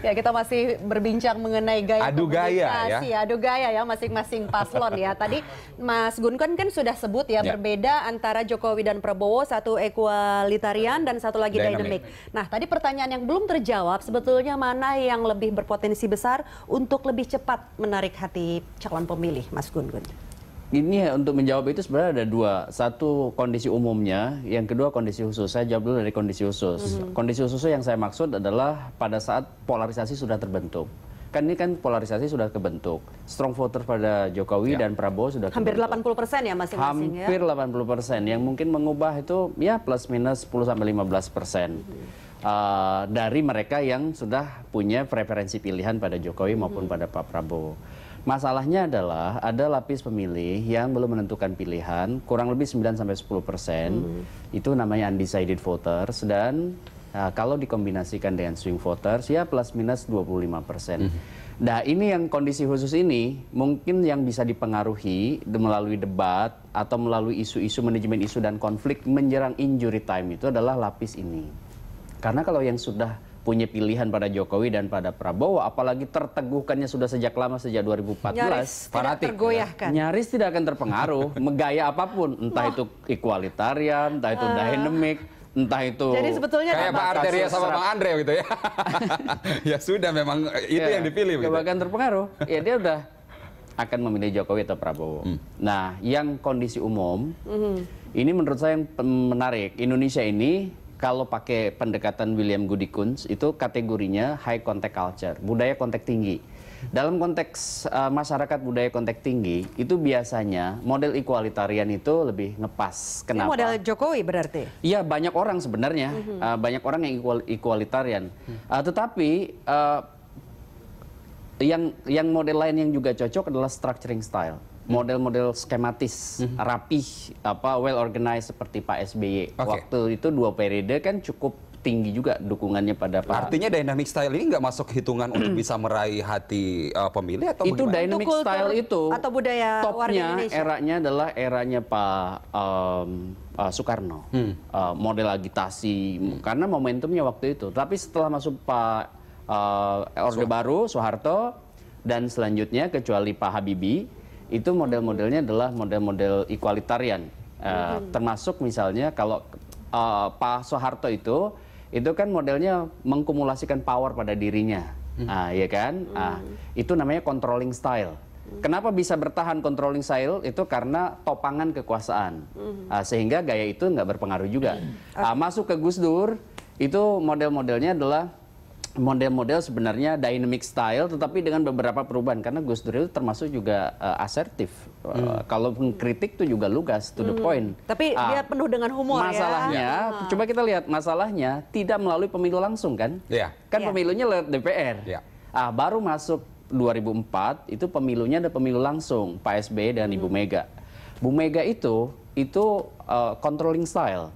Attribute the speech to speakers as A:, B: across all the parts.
A: Ya, kita masih berbincang mengenai gaya komunikasi, adu gaya ya masing-masing paslon ya. Tadi Mas Gun kan sudah sebut ya, berbeda antara Jokowi dan Prabowo, satu equalitarian dan satu lagi dynamic. Nah, tadi pertanyaan yang belum terjawab, sebetulnya mana yang lebih berpotensi besar untuk lebih cepat menarik hati calon pemilih, Mas Gun?
B: Ini ya, untuk menjawab itu sebenarnya ada dua. Satu kondisi umumnya, yang kedua kondisi khusus. Saya jawab dulu dari kondisi khusus. Kondisi khususnya yang saya maksud adalah pada saat polarisasi sudah terbentuk. Kan ini kan polarisasi sudah kebentuk. Strong voter pada Jokowi dan Prabowo sudah
A: hampir
B: kebentuk.
A: 80% ya masing-masing ya?
B: Hampir 80%. Yang mungkin mengubah itu ya plus minus 10-15%. Dari mereka yang sudah punya preferensi pilihan pada Jokowi maupun pada Pak Prabowo. Masalahnya adalah ada lapis pemilih yang belum menentukan pilihan, kurang lebih 9-10%, itu namanya undecided voters, dan kalau dikombinasikan dengan swing voters ya plus minus 25%. Nah, ini yang kondisi khusus ini mungkin yang bisa dipengaruhi melalui debat atau melalui isu-isu manajemen isu dan konflik menjelang injury time itu adalah lapis ini. Karena kalau yang sudah punya pilihan pada Jokowi dan pada Prabowo, apalagi terteguhkannya sudah sejak lama, sejak 2014, nyaris tidak akan terpengaruh, gaya apapun, entah itu equalitarian, entah itu dynamic, entah itu
A: jadi sebetulnya
C: kayak Pak Arteria sama Bang Andre gitu ya. Ya sudah, memang itu yang dipilih.
B: Gak akan terpengaruh, ya dia udah akan memilih Jokowi atau Prabowo. Nah, yang kondisi umum, ini menurut saya yang menarik. Indonesia ini kalau pakai pendekatan William Goody Kunz, itu kategorinya high contact culture, budaya kontak tinggi. Dalam konteks masyarakat budaya kontak tinggi, itu biasanya model equalitarian itu lebih ngepas. Kenapa?
A: Ini model Jokowi berarti?
B: Iya, banyak orang sebenarnya, banyak orang yang equalitarian. Tetapi yang model lain yang juga cocok adalah structuring style. Model-model skematis, rapih, well organized seperti Pak SBY. Waktu itu 2 periode kan cukup tinggi juga dukungannya pada Pak.
C: Artinya dynamic style ini nggak masuk hitungan untuk bisa meraih hati pemilih atau
B: itu
C: bagaimana?
B: dynamic style itu
A: atau budaya
B: topnya eranya adalah eranya Pak Soekarno, model agitasi karena momentumnya waktu itu. Tapi setelah masuk Pak Orde Baru, Soeharto, dan selanjutnya kecuali Pak Habibie, itu model-modelnya adalah model-model equalitarian. Termasuk misalnya kalau Pak Soeharto itu kan modelnya mengkumulasikan power pada dirinya, ya kan? Itu namanya controlling style. Kenapa bisa bertahan controlling style? Itu karena topangan kekuasaan, sehingga gaya itu nggak berpengaruh juga. Masuk ke Gus Dur, itu model-modelnya adalah model-model sebenarnya dynamic style, tetapi dengan beberapa perubahan, karena Gus Dur itu termasuk juga asertif. Kalau mengkritik itu juga lugas, to the point.
A: Tapi dia penuh dengan humor.
B: Masalahnya, coba kita lihat, masalahnya tidak melalui pemilu langsung kan? Kan pemilunya lewat DPR. Baru masuk 2004, itu pemilunya ada pemilu langsung, Pak SBY dan Ibu Mega. Bu Mega itu controlling style.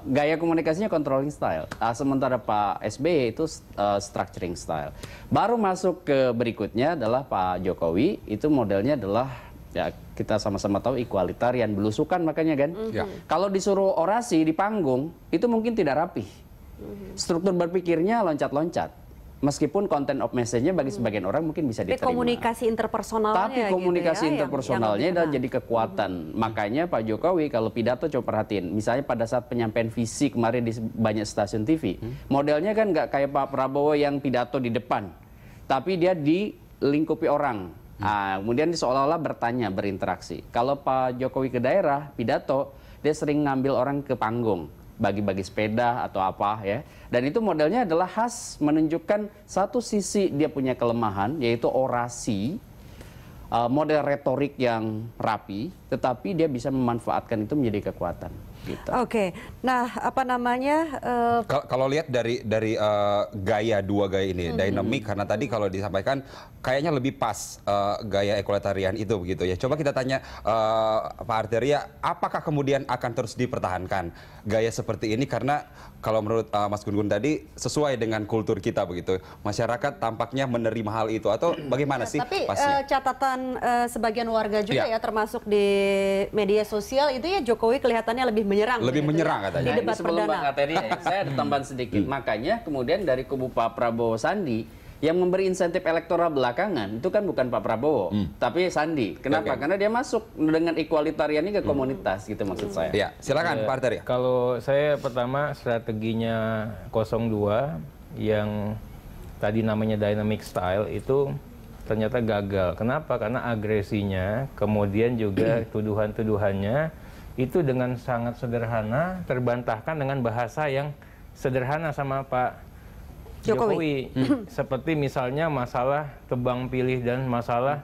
B: Gaya komunikasinya controlling style, sementara Pak SBY itu structuring style. Baru masuk ke berikutnya adalah Pak Jokowi, itu modelnya adalah ya kita sama-sama tahu equalitarian, belusukan makanya kan. Kalau disuruh orasi di panggung itu mungkin tidak rapih, struktur berpikirnya loncat-loncat. Meskipun content of message-nya bagi sebagian orang mungkin bisa diterima.
A: Tapi komunikasi interpersonalnya.
B: Tapi komunikasi interpersonalnya adalah jadi kekuatan. Makanya Pak Jokowi kalau pidato coba perhatiin. Misalnya pada saat penyampaian visi kemarin di banyak stasiun TV. Modelnya kan nggak kayak Pak Prabowo yang pidato di depan. Tapi dia dilingkupi orang. Kemudian seolah-olah bertanya, berinteraksi. Kalau Pak Jokowi ke daerah, pidato, dia sering ngambil orang ke panggung. Bagi-bagi sepeda atau apa ya, dan itu modelnya adalah khas menunjukkan satu sisi dia punya kelemahan, yaitu orasi, model retorik yang rapi, tetapi dia bisa memanfaatkan itu menjadi kekuatan. Gitu.
A: Oke, nah apa namanya?
C: Kalau lihat dari dua gaya ini, dynamic, karena tadi kalau disampaikan kayaknya lebih pas gaya equalitarian itu begitu ya. Coba kita tanya Pak Arteria, apakah kemudian akan terus dipertahankan gaya seperti ini? Karena kalau menurut Mas Gun Gun tadi sesuai dengan kultur kita begitu, masyarakat tampaknya menerima hal itu atau bagaimana sih?
A: Tapi catatan sebagian warga juga ya, termasuk di media sosial itu ya Jokowi kelihatannya lebih menyerang.
C: Lebih menyerang katanya.
A: Di debat
B: sebelum
A: perdana.
B: Bang Arteria, saya ada tambahan sedikit. Makanya kemudian dari kubu Pak Prabowo Sandi yang memberi insentif elektoral belakangan itu kan bukan Pak Prabowo, tapi Sandi. Kenapa? Karena dia masuk dengan equalitarian ini ke komunitas, gitu maksud saya.
C: Ya, silakan Pak Arteria.
D: Kalau saya pertama strateginya 02 yang tadi namanya dynamic style itu ternyata gagal. Kenapa? Karena agresinya, kemudian juga tuduhan-tuduhannya itu dengan sangat sederhana terbantahkan dengan bahasa yang sederhana sama Pak Jokowi. Seperti misalnya masalah tebang pilih dan masalah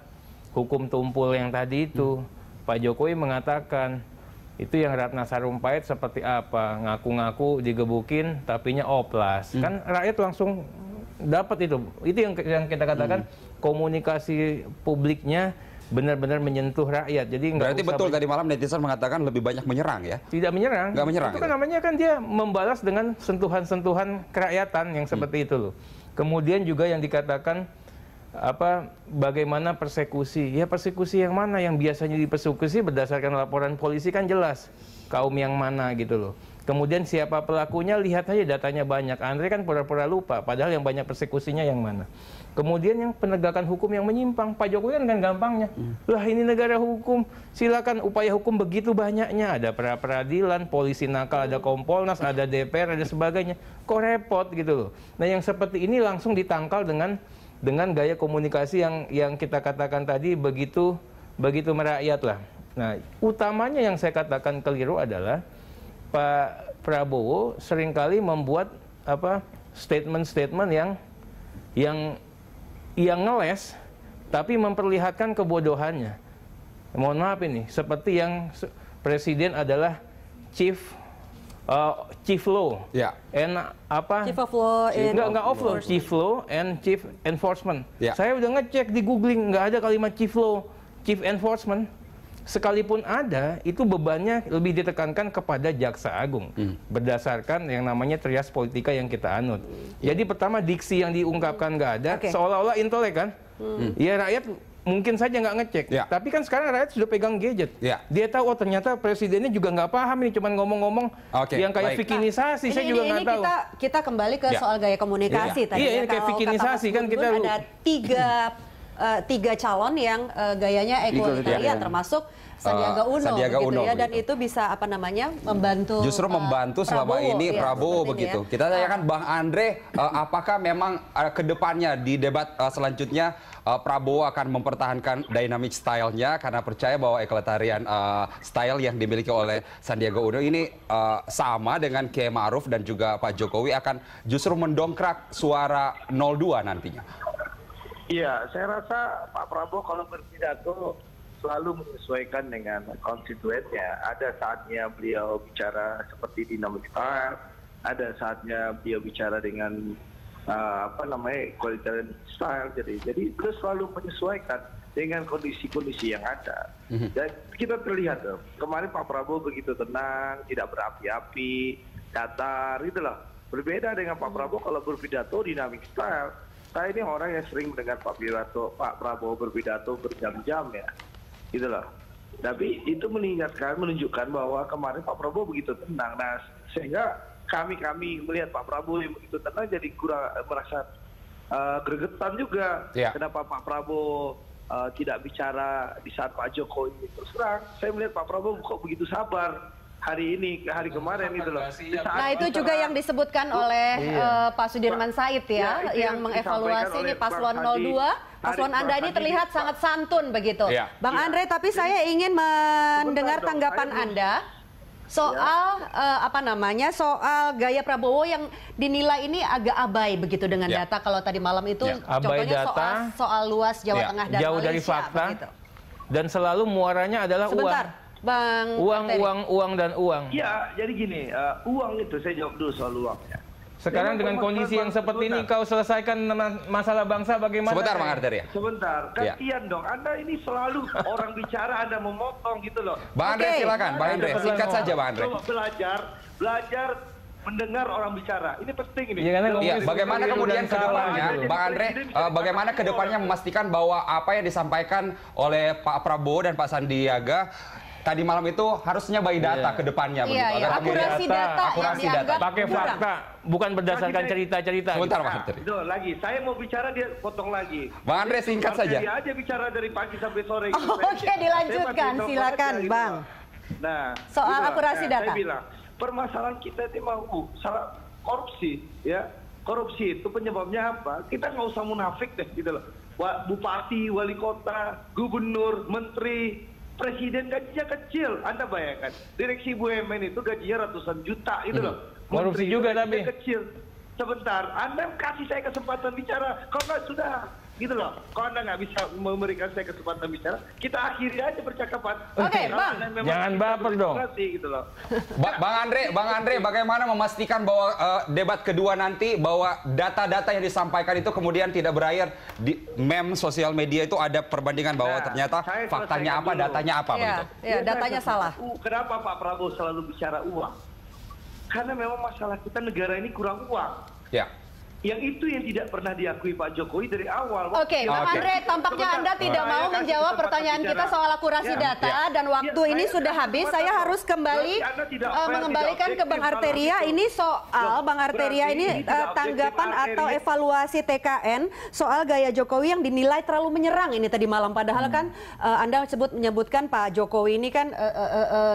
D: hukum tumpul yang tadi itu. Pak Jokowi mengatakan itu yang Ratna Sarumpait seperti apa, ngaku-ngaku digebukin tapinya oplas. Kan rakyat langsung dapat itu. Itu yang kita katakan komunikasi publiknya benar-benar menyentuh rakyat. Jadi
C: berarti betul tadi malam netizen mengatakan lebih banyak menyerang ya?
D: Tidak menyerang.
C: Nggak menyerang.
D: Itu kan namanya kan dia membalas dengan sentuhan-sentuhan kerakyatan yang seperti itu loh. Kemudian juga yang dikatakan bagaimana persekusi? Ya persekusi yang mana? Yang biasanya dipersekusi berdasarkan laporan polisi kan jelas kaum yang mana gitu loh. Kemudian siapa pelakunya, lihat aja datanya banyak. Andre kan pura-pura lupa, padahal yang banyak persekusinya yang mana. Kemudian yang penegakan hukum yang menyimpang, Pak Jokowi kan gampangnya. Lah ini negara hukum, silakan upaya hukum begitu banyaknya. Ada pra-peradilan, polisi nakal, ada Kompolnas, ada DPR, ada sebagainya. Kok repot gitu loh. Nah yang seperti ini langsung ditangkal dengan gaya komunikasi yang kita katakan tadi begitu merakyat lah. Nah utamanya yang saya katakan keliru adalah Pak Prabowo seringkali membuat statement-statement yang ngeles tapi memperlihatkan kebodohannya. Mohon maaf ini, seperti yang presiden adalah chief law and
A: chief of law
D: chief law and chief enforcement. Saya udah ngecek di googling, nggak ada kalimat chief law, chief enforcement. Sekalipun ada, itu bebannya lebih ditekankan kepada Jaksa Agung berdasarkan yang namanya trias politika yang kita anut. Jadi pertama diksi yang diungkapkan nggak ada, seolah-olah intelek kan? Ya rakyat mungkin saja nggak ngecek, tapi kan sekarang rakyat sudah pegang gadget. Dia tahu ternyata presidennya juga nggak paham ini, cuman ngomong-ngomong yang kayak vikinisasi. Saya juga nggak tahu.
A: Kita kembali ke soal gaya komunikasi tadi.
D: Iya, ini kayak vikinisasi kan kita
A: ada tiga calon yang gayanya equalitarian termasuk Sandiaga Uno, ya, dan itu bisa membantu
C: membantu selama ini Prabowo begitu. Kita tanyakan Bang Andre, apakah memang ke depannya di debat selanjutnya Prabowo akan mempertahankan dynamic style-nya karena percaya bahwa equalitarian style yang dimiliki oleh Sandiaga Uno ini sama dengan Kiai Ma'ruf dan juga Pak Jokowi akan justru mendongkrak suara 02 nantinya.
E: Iya, saya rasa Pak Prabowo kalau berpidato selalu menyesuaikan dengan konstituennya. Ada saatnya beliau bicara seperti dynamic style, ada saatnya beliau bicara dengan equalitarian style. Jadi beliau selalu menyesuaikan dengan kondisi-kondisi yang ada. Dan kita terlihat kemarin Pak Prabowo begitu tenang, tidak berapi-api, datar, itulah. Berbeda dengan Pak Prabowo kalau berpidato dynamic style. Saya ini orang yang sering mendengar Pak Prabowo berpidato berjam-jam ya. Itulah. Tapi itu menunjukkan bahwa kemarin Pak Prabowo begitu tenang. Nah, sehingga kami melihat Pak Prabowo yang begitu tenang jadi kurang merasa gregetan juga. Kenapa Pak Prabowo tidak bicara di saat Pak Jokowi terus terang. Saya melihat Pak Prabowo kok begitu sabar hari ini, hari kemarin itu loh.
A: Nah itu juga yang disebutkan oleh Pak Sudirman Said ya, yang mengevaluasi ini paslon 02. Paslon Anda ini terlihat sangat santun begitu. Bang Andre, tapi saya ingin mendengar tanggapan Anda soal soal gaya Prabowo yang dinilai ini agak abai begitu dengan data. Kalau tadi malam itu contohnya soal luas Jawa Tengah dan
D: jauh
A: Malaysia,
D: dari fakta
A: begitu.
D: Dan selalu muaranya adalah uang dan uang.
E: Iya, jadi gini, uang itu saya jawab dulu soal uangnya.
D: Sekarang dengan kondisi yang seperti ini kau selesaikan masalah bangsa bagaimana?
C: Sebentar Bang Arteria.
E: Sebentar, kasihan dong. Anda ini selalu orang bicara Anda memotong gitu loh.
C: Bang Andre silakan, Bang Andre singkat saja Bang Andre.
E: Coba belajar mendengar orang bicara. Ini penting ini.
C: Bagaimana kemudian ke depannya, Bang Andre, bagaimana ke depannya memastikan bahwa apa yang disampaikan oleh Pak Prabowo dan Pak Sandiaga tadi malam itu harusnya by data ke depannya begitu.
A: Iya. Akurasi data yang dianggap
D: pakai fakta, bukan berdasarkan cerita-cerita.
C: Sebentar Pak Arteria.
E: Itu lagi, saya mau bicara dia potong lagi.
C: Bang Andre singkat saja.
E: Dia aja bicara dari pagi sampai sore.
A: Oke, dilanjutkan, silakan Bang.
E: Nah,
A: soal akurasi data.
E: Saya bilang, permasalahan kita itu mau salah korupsi, ya. Korupsi itu penyebabnya apa? Kita nggak usah munafik deh, gitu loh. Bupati, wali kota, gubernur, menteri, presiden gajinya kecil. Anda bayangkan, direksi BUMN itu gajinya ratusan juta, itu loh.
D: Korupsi juga tapi.
E: Kecil. Sebentar, Anda kasih saya kesempatan bicara. Kalau nggak sudah, gitu loh. Kalau Anda nggak bisa memberikan saya kesempatan bicara, kita akhiri aja percakapan.
A: Oke, Bang.
D: Jangan baper dong.
E: Gitu loh.
C: Bang Andre, bagaimana memastikan bahwa debat kedua nanti bahwa data-data yang disampaikan itu kemudian tidak berakhir di meme sosial media itu ada perbandingan bahwa ternyata faktanya apa, datanya apa begitu.
A: Ya, datanya salah.
E: Kenapa Pak Prabowo selalu bicara uang? Karena memang masalah kita negara ini kurang uang.
C: Ya.
E: Yang itu yang tidak pernah diakui Pak Jokowi dari awal.
A: Oke, Bang Andre, tampaknya Anda tidak mau menjawab pertanyaan kita soal akurasi data dan waktu ini sudah habis. Saya harus kembali mengembalikan ke Bang Arteria. Ini soal Bang Arteria ini tanggapan atau evaluasi TKN soal gaya Jokowi yang dinilai terlalu menyerang ini tadi malam. Padahal kan Anda menyebutkan Pak Jokowi ini kan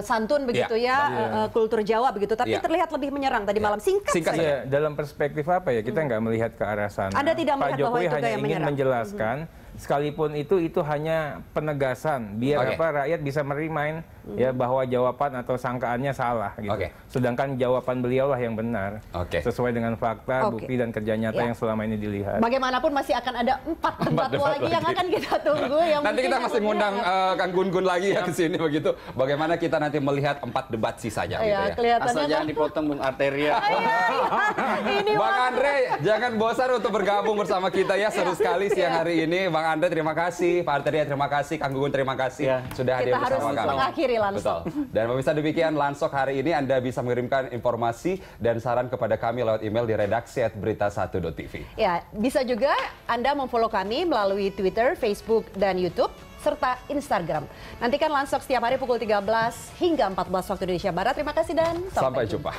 A: santun begitu ya, kultur Jawa begitu. Tapi terlihat lebih menyerang tadi malam. Singkat saja. Dalam
D: perspektif apa ya? Kita nggak melihat ke arah sana.
A: Anda tidak
D: Pak
A: melihat bahwa
D: Jokowi
A: itu
D: hanya
A: gaya
D: ingin
A: menyerang.
D: menjelaskan, sekalipun itu hanya penegasan biar rakyat bisa merimain ya bahwa jawaban atau sangkaannya salah gitu. Sedangkan jawaban beliau lah yang benar. Sesuai dengan fakta, bukti dan kerja nyata yang selama ini dilihat.
A: Bagaimanapun masih akan ada 4 debat lagi yang akan kita tunggu. Yang
C: nanti kita masih ngundang Kang Gun-Gun lagi ya ke sini begitu. Bagaimana kita nanti melihat 4 debat sisanya gitu ya.
B: Asal jangan dipotong Bung Arteria.
C: Bang Andre, jangan bosan untuk bergabung bersama kita ya. Seru sekali siang hari ini. Bang Andre terima kasih, Pak Arteria terima kasih, Kang Gun terima kasih sudah hadir bersama kami.
A: Kita harus mengakhiri Lansok.
C: Dan pemirsa demikian Lansok hari ini. Anda bisa mengirimkan informasi dan saran kepada kami lewat email di redaksi@berita1.tv.
A: Ya, bisa juga Anda memfollow kami melalui Twitter, Facebook, dan YouTube serta Instagram. Nantikan Lansok setiap hari pukul 13 hingga 14 waktu Indonesia Barat. Terima kasih dan
C: sampai jumpa.